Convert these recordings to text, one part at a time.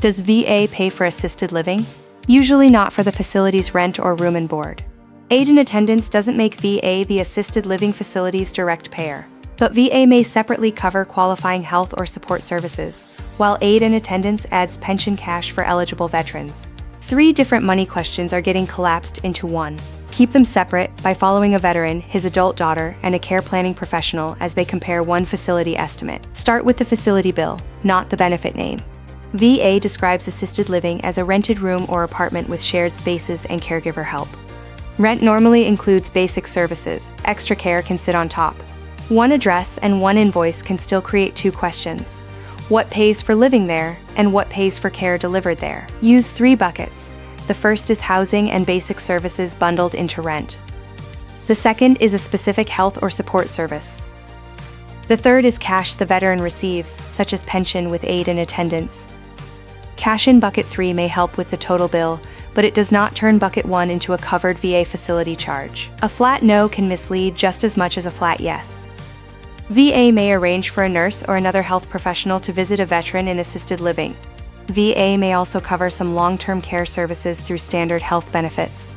Does VA pay for assisted living? Usually not for the facility's rent or room and board. Aid in attendance doesn't make VA the assisted living facility's direct payer, but VA may separately cover qualifying health or support services, while aid in attendance adds pension cash for eligible veterans. 3 different money questions are getting collapsed into one. Keep them separate by following a veteran, his adult daughter, and a care planning professional as they compare one facility estimate. Start with the facility bill, not the benefit name. VA describes assisted living as a rented room or apartment with shared spaces and caregiver help. Rent normally includes basic services. Extra care can sit on top. One address and one invoice can still create 2 questions. What pays for living there, and what pays for care delivered there? Use 3 buckets. The first is housing and basic services bundled into rent. The second is a specific health or support service. The third is cash the veteran receives, such as pension with aid in attendance. Cash in bucket 3 may help with the total bill, but it does not turn bucket 1 into a covered VA facility charge. A flat no can mislead just as much as a flat yes. VA may arrange for a nurse or another health professional to visit a veteran in assisted living. VA may also cover some long-term care services through standard health benefits.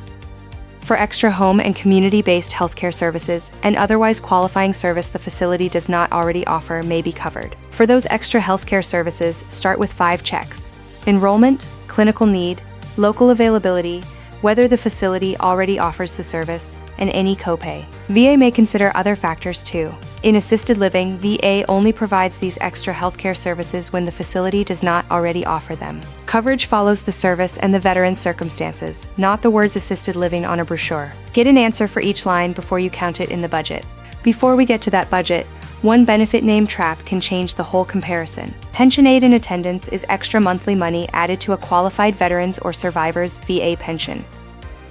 For extra home and community-based healthcare services, an otherwise qualifying service the facility does not already offer may be covered. For those extra healthcare services, start with 5 checks: enrollment, clinical need, local availability, whether the facility already offers the service, and any copay. VA may consider other factors too. In assisted living, VA only provides these extra healthcare services when the facility does not already offer them. Coverage follows the service and the veteran's circumstances, not the words assisted living on a brochure. Get an answer for each line before you count it in the budget. Before we get to that budget, one benefit name trap can change the whole comparison. Pension aid in attendance is extra monthly money added to a qualified veteran's or survivor's VA pension.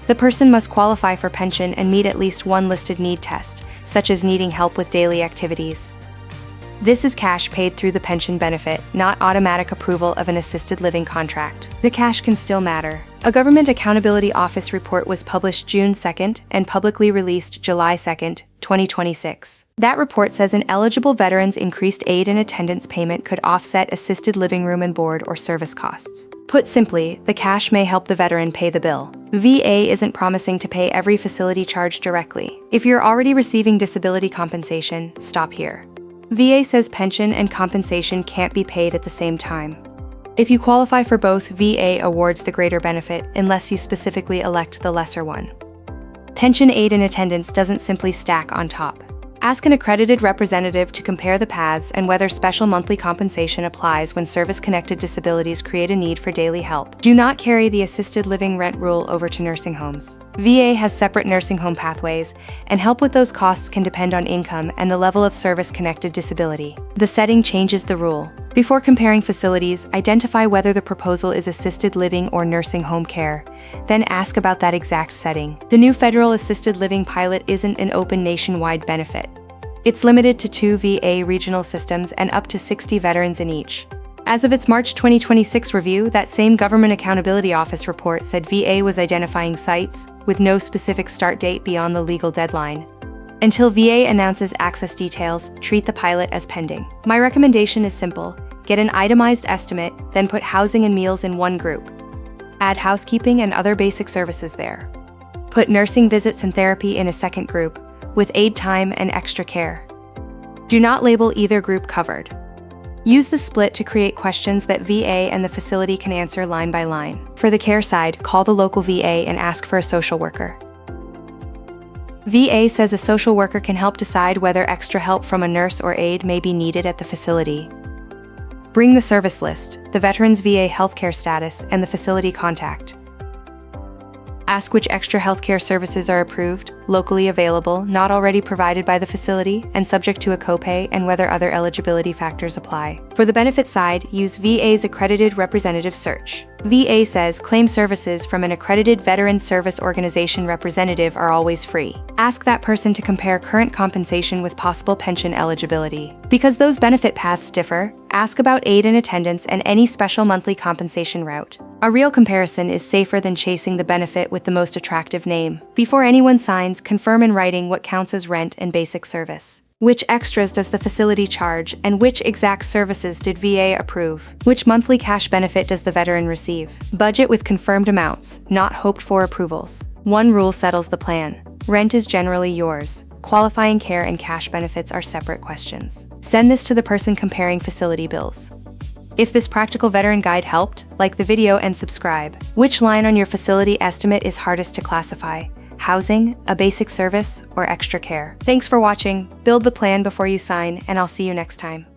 The person must qualify for pension and meet at least one listed need test, such as needing help with daily activities. This is cash paid through the pension benefit, not automatic approval of an assisted living contract. The cash can still matter. A Government Accountability Office report was published June 2nd and publicly released July 2nd, 2026. That report says an eligible veteran's increased aid and attendance payment could offset assisted living room and board or service costs. Put simply, the cash may help the veteran pay the bill. VA isn't promising to pay every facility charge directly. If you're already receiving disability compensation, stop here. VA says pension and compensation can't be paid at the same time. If you qualify for both, VA awards the greater benefit unless you specifically elect the lesser one. Pension aid in attendance doesn't simply stack on top. Ask an accredited representative to compare the paths and whether special monthly compensation applies when service-connected disabilities create a need for daily help. Do not carry the assisted living rent rule over to nursing homes. VA has separate nursing home pathways, and help with those costs can depend on income and the level of service-connected disability. The setting changes the rule. Before comparing facilities, identify whether the proposal is assisted living or nursing home care. Then ask about that exact setting. The new federal assisted living pilot isn't an open nationwide benefit. It's limited to 2 VA regional systems and up to 60 veterans in each. As of its March 2026 review, that same Government Accountability Office report said VA was identifying sites, with no specific start date beyond the legal deadline. Until VA announces access details, treat the pilot as pending. My recommendation is simple. Get an itemized estimate, then put housing and meals in one group. Add housekeeping and other basic services there. Put nursing visits and therapy in a second group, with aid time and extra care. Do not label either group covered. Use the split to create questions that VA and the facility can answer line by line. For the care side, call the local VA and ask for a social worker. VA says a social worker can help decide whether extra help from a nurse or aide may be needed at the facility. Bring the service list, the veteran's VA healthcare status, and the facility contact. Ask which extra healthcare services are approved, locally available, not already provided by the facility, and subject to a copay, and whether other eligibility factors apply. For the benefit side, use VA's accredited representative search. VA says claim services from an accredited Veteran Service Organization representative are always free. Ask that person to compare current compensation with possible pension eligibility. Because those benefit paths differ, ask about aid in attendance and any special monthly compensation route. A real comparison is safer than chasing the benefit with the most attractive name. Before anyone signs, confirm in writing what counts as rent and basic service. Which extras does the facility charge, and which exact services did VA approve? Which monthly cash benefit does the veteran receive? Budget with confirmed amounts, not hoped-for approvals. One rule settles the plan. Rent is generally yours. Qualifying care and cash benefits are separate questions. Send this to the person comparing facility bills. If this practical veteran guide helped, like the video and subscribe. Which line on your facility estimate is hardest to classify? Housing, a basic service, or extra care? Thanks for watching. Build the plan before you sign, and I'll see you next time.